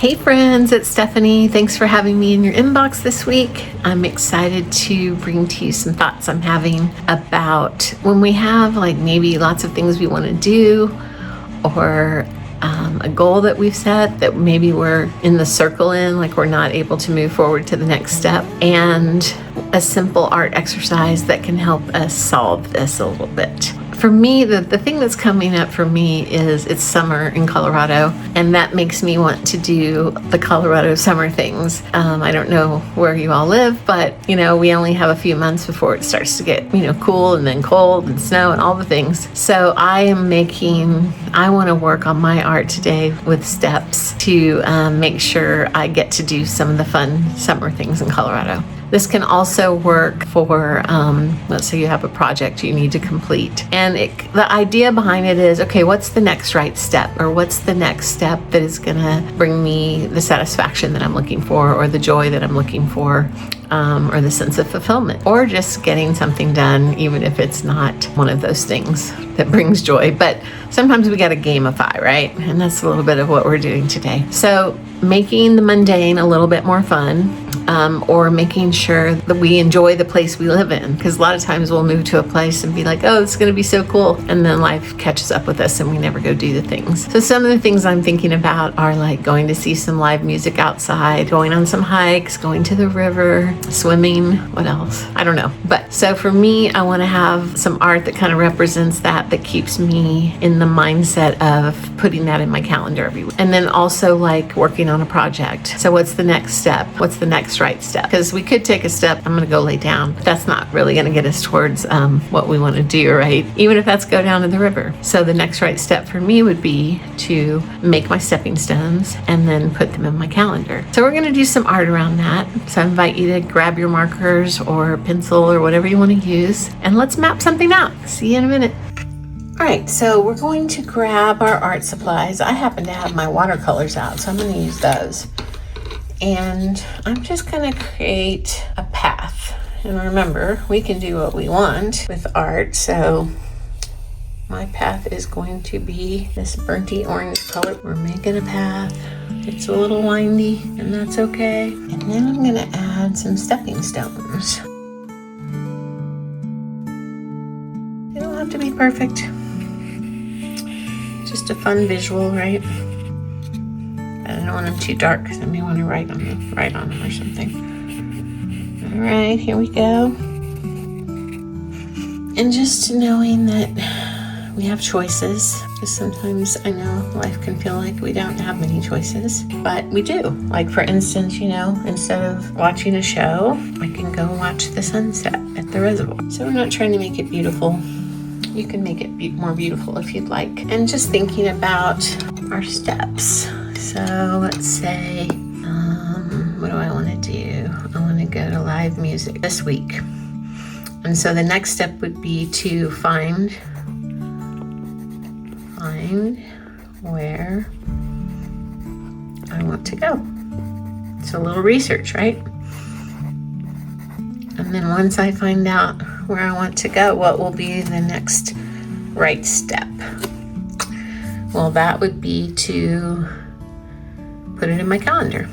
Hey friends, it's Stephanie. Thanks for having me in your inbox this week. I'm excited to bring to you some thoughts I'm having about when we have like maybe lots of things we want to do, or a goal that we've set that maybe we're in the circle in, like we're not able to move forward to the next step, and a simple art exercise that can help us solve this a little bit. For me, the thing that's coming up for me is it's summer in Colorado, and that makes me want to do the Colorado summer things. I don't know where you all live, but we only have a few months before it starts to get cool and then cold and snow and all the things. So I want to work on my art today with steps to make sure I get to do some of the fun summer things in Colorado. This can also work for, let's say you have a project you need to complete. And the idea behind it is, okay, what's the next right step? Or what's the next step that is gonna bring me the satisfaction that I'm looking for, or the joy that I'm looking for, or the sense of fulfillment, or just getting something done, even if it's not one of those things that brings joy. But sometimes we gotta gamify, right? And that's a little bit of what we're doing today. So making the mundane a little bit more fun, or making sure that we enjoy the place we live in. Because a lot of times we'll move to a place and be like, oh, it's gonna be so cool. And then life catches up with us and we never go do the things. So some of the things I'm thinking about are like going to see some live music outside, going on some hikes, going to the river, swimming, what else? I don't know. But so for me, I wanna have some art that kind of represents that keeps me in the mindset of putting that in my calendar every week. And then also like working on a project. So what's the next step? What's the next right step? Because we could take a step, I'm gonna go lay down. That's not really gonna get us towards what we wanna do, right? Even if that's go down to the river. So the next right step for me would be to make my stepping stones and then put them in my calendar. So we're gonna do some art around that. So I invite you to grab your markers or pencil or whatever you wanna use, and let's map something out. See you in a minute. All right, so we're going to grab our art supplies. I happen to have my watercolors out, so I'm gonna use those. And I'm just gonna create a path. And remember, we can do what we want with art, so my path is going to be this burnty orange color. We're making a path. It's a little windy, and that's okay. And then I'm gonna add some stepping stones. They don't have to be perfect. Just a fun visual, right? I don't want them too dark because I may want to write on them or something. All right, here we go. And just knowing that we have choices, because sometimes I know life can feel like we don't have many choices, but we do. Like for instance, instead of watching a show, I can go watch the sunset at the reservoir. So we're not trying to make it beautiful. You can make it more beautiful if you'd like. And just thinking about our steps. So let's say, what do I want to do? I want to go to live music this week. And so the next step would be to find where I want to go. It's a little research, right? And then once I find out where I want to go, what will be the next right step? Well, that would be to put it in my calendar.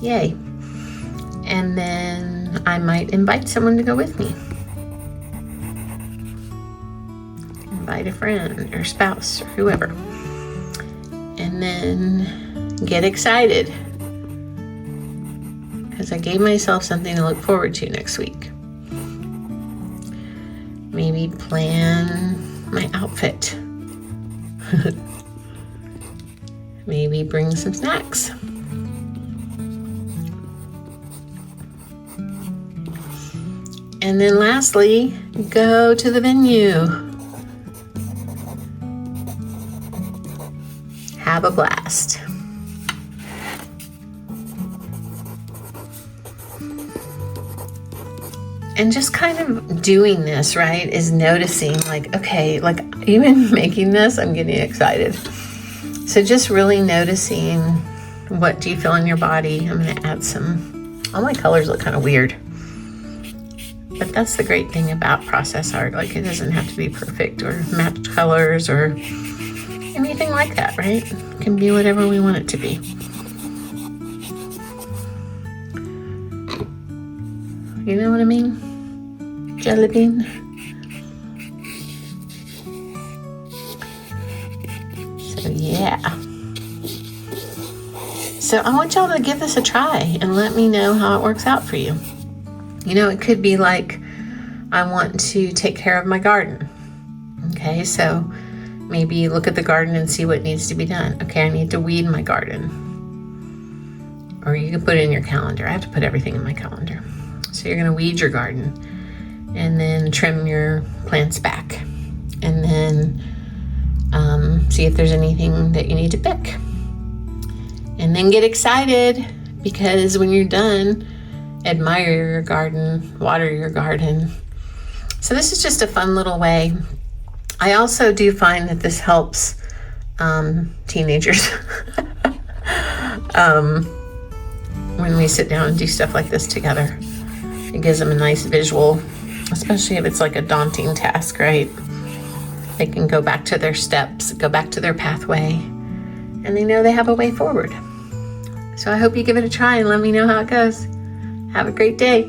Yay. And then I might invite someone to go with me. Invite a friend or spouse or whoever. And then get excited, because I gave myself something to look forward to next week. Maybe plan my outfit. Maybe bring some snacks. And then lastly, go to the venue. Have a blast. And just kind of doing this, right, is noticing like, okay, like even making this, I'm getting excited. So just really noticing, what do you feel in your body? I'm gonna add some, all my colors look kind of weird. But that's the great thing about process art. Like, it doesn't have to be perfect or match colors or anything like that, right? It can be whatever we want it to be. You know what I mean? Jelly bean. So yeah. So I want y'all to give this a try and let me know how it works out for you. You know, it could be like, I want to take care of my garden. Okay, so maybe look at the garden and see what needs to be done. Okay, I need to weed my garden. Or you can put it in your calendar. I have to put everything in my calendar. So you're gonna weed your garden and then trim your plants back. And then see if there's anything that you need to pick. And then get excited, because when you're done, admire your garden, water your garden. So this is just a fun little way. I also do find that this helps teenagers when we sit down and do stuff like this together. It gives them a nice visual, especially if it's like a daunting task, right? They can go back to their steps, go back to their pathway, and they know they have a way forward. So I hope you give it a try and let me know how it goes. Have a great day.